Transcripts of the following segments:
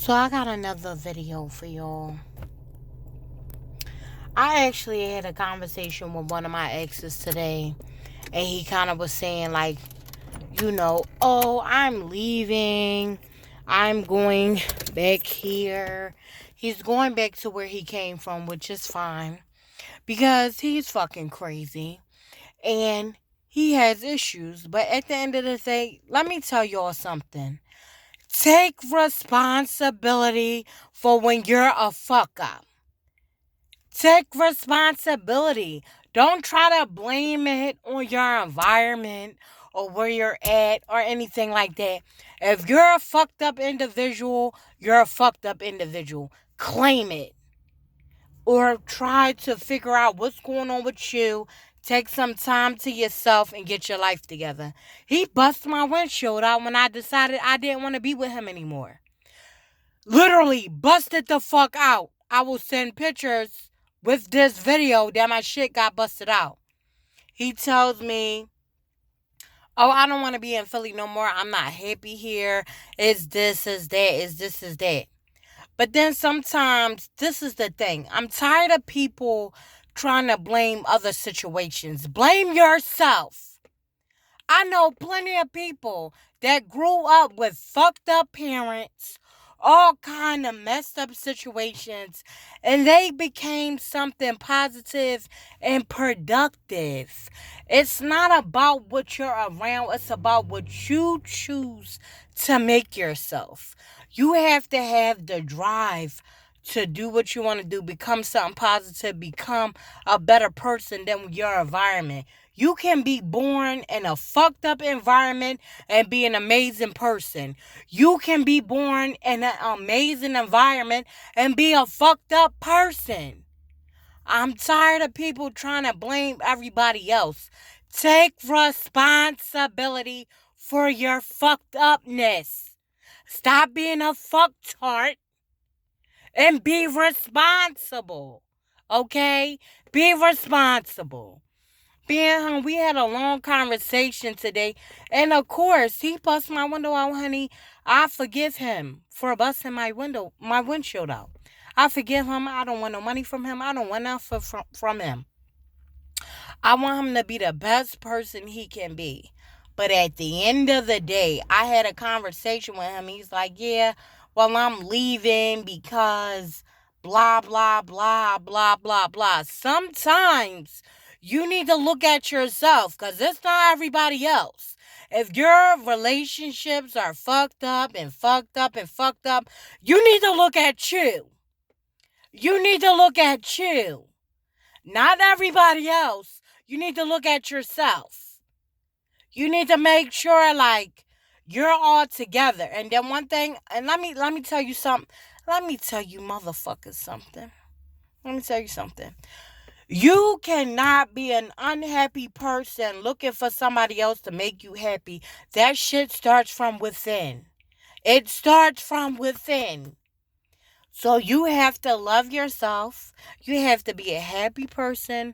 So I got another video for y'all. I actually had a conversation with one of my exes today, and he kind of was saying like, oh, I'm leaving. I'm going back here. He's going back to where he came from, which is fine because he's fucking crazy and he has issues. But at the end of the day, let me tell y'all something. Take responsibility for when you're a fuck up. Take responsibility. Don't try to blame it on your environment or where you're at or anything like that. If you're a fucked up individual, you're a fucked up individual. Claim it. Or try to figure out what's going on with you. Take some time to yourself and get your life together. He busted my windshield out when I decided I didn't want to be with him anymore. Literally busted the fuck out. I will send pictures with this video that my shit got busted out. He tells me, oh, I don't want to be in Philly no more. I'm not happy here. It's this, is that, is this, is that. But then sometimes, this is the thing. I'm tired of people trying to blame other situations. Blame yourself. I know plenty of people that grew up with fucked up parents, all kind of messed up situations, and they became something positive and productive. It's not about what you're around, it's about what you choose to make yourself. You have to have the drive to do what you want to do, become something positive, become a better person than your environment. You can be born in a fucked up environment and be an amazing person. You can be born in an amazing environment and be a fucked up person. I'm tired of people trying to blame everybody else. Take responsibility for your fucked upness. Stop being a fucktard and be responsible. Okay? Be responsible. We had a long conversation today. And of course, he bust my window out, honey. I forgive him for busting my windshield out. I forgive him. I don't want no money from him. I don't want nothing from him. I want him to be the best person he can be. But at the end of the day, I had a conversation with him. He's like, yeah, well, I'm leaving because blah, blah, blah, blah, blah, blah. Sometimes you need to look at yourself because it's not everybody else. If your relationships are fucked up and fucked up and fucked up, you need to look at you. You need to look at you. Not everybody else. You need to look at yourself. You need to make sure like you're all together. And then one thing, and let me tell you something. Let me tell you motherfuckers something. Let me tell you something. You cannot be an unhappy person looking for somebody else to make you happy. That shit starts from within. It starts from within. So you have to love yourself. You have to be a happy person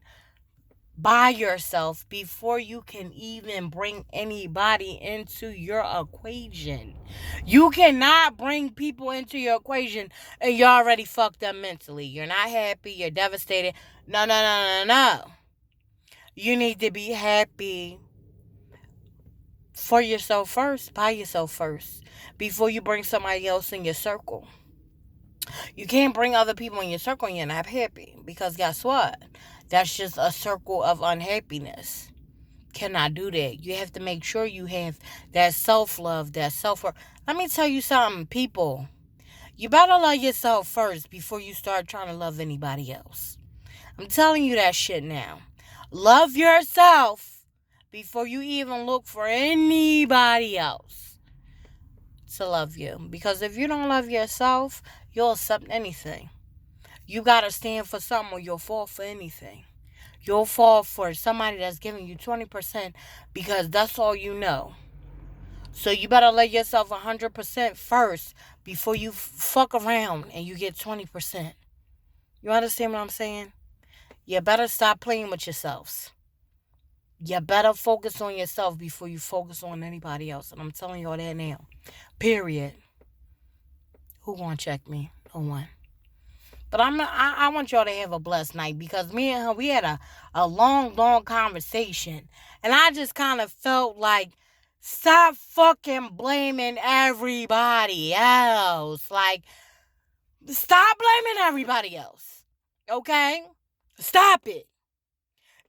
by yourself before you can even bring anybody into your equation. You cannot bring people into your equation and you're already fucked up mentally. You're not happy. You're devastated. No, no, no, no, no. You need to be happy for yourself first, by yourself first, before you bring somebody else in your circle. You can't bring other people in your circle and you're not happy. Because guess what? That's just a circle of unhappiness. Cannot do that. You have to make sure you have that self-love, that self-worth. Let me tell you something, people. You better love yourself first before you start trying to love anybody else. I'm telling you that shit now. Love yourself before you even look for anybody else to love you. Because if you don't love yourself, you'll accept anything. You gotta stand for something or you'll fall for anything. You'll fall for somebody that's giving you 20% because that's all you know. So you better let yourself 100% first before you fuck around and you get 20%. You understand what I'm saying? You better stop playing with yourselves. You better focus on yourself before you focus on anybody else. And I'm telling you all that now. Period. Who gonna check me? No one. But I want y'all to have a blessed night, because me and her, we had a long, long conversation. And I just kind of felt like, stop fucking blaming everybody else. Like, stop blaming everybody else. Okay? Stop it.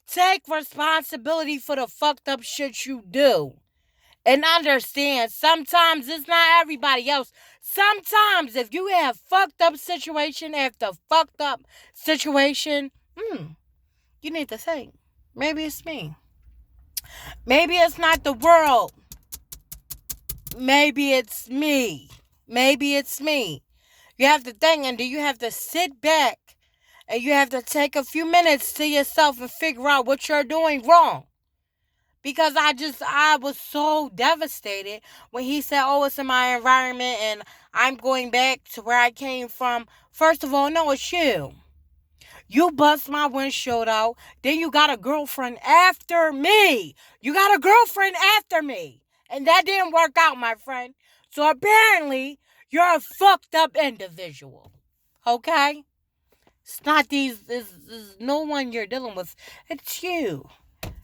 Take responsibility for the fucked up shit you do. And understand, sometimes it's not everybody else. Sometimes if you have fucked up situation after fucked up situation, you need to think, maybe it's me. Maybe it's not the world. Maybe it's me. Maybe it's me. You have to think, and then you have to sit back and you have to take a few minutes to yourself and figure out what you're doing wrong. Because I was so devastated when he said, oh, it's in my environment and I'm going back to where I came from. First of all, no, it's you. You bust my windshield out. Then you got a girlfriend after me. You got a girlfriend after me. And that didn't work out, my friend. So apparently, you're a fucked up individual. Okay? It's not there's no one you're dealing with. It's you.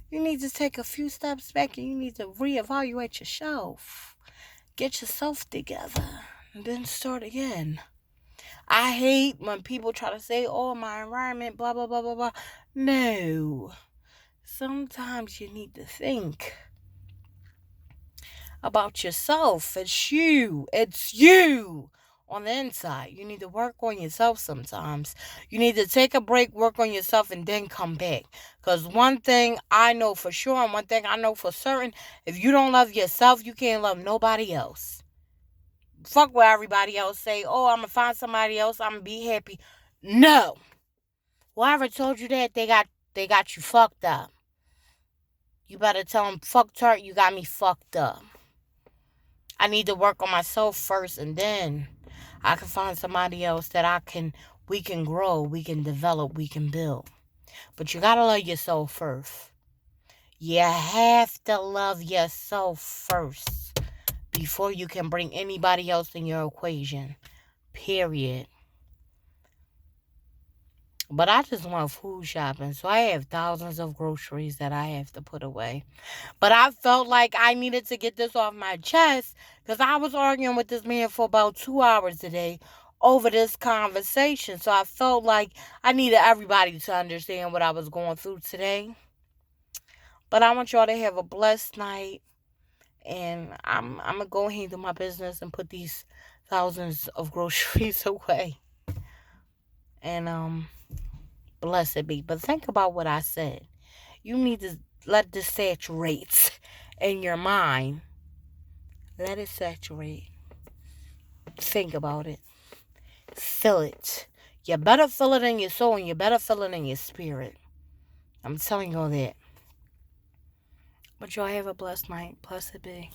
You need to take a few steps back and you need to reevaluate yourself. Get yourself together and then start again. I hate when people try to say, oh, my environment, blah, blah, blah, blah, blah. No. Sometimes you need to think about yourself. It's you. It's you. On the inside, you need to work on yourself sometimes. You need to take a break, work on yourself, and then come back. Because one thing I know for sure, and one thing I know for certain, if you don't love yourself, you can't love nobody else. Fuck what everybody else say. Oh, I'm going to find somebody else. I'm going to be happy. No. Whoever told you that, they got you fucked up. You better tell them, fuck Tart, you got me fucked up. I need to work on myself first, and then I can find somebody else that we can grow, we can develop, we can build. But you gotta love yourself first. You have to love yourself first before you can bring anybody else in your equation. Period. But I just went food shopping, so I have thousands of groceries that I have to put away. But I felt like I needed to get this off my chest because I was arguing with this man for about 2 hours today over this conversation. So I felt like I needed everybody to understand what I was going through today. But I want y'all to have a blessed night. And I'm going to go handle my business and put these thousands of groceries away. And blessed be. But think about what I said. You need to let this saturate in your mind. Let it saturate. Think about it. Feel it. You better feel it in your soul and you better feel it in your spirit. I'm telling you all that. But y'all have a blessed night. Blessed be.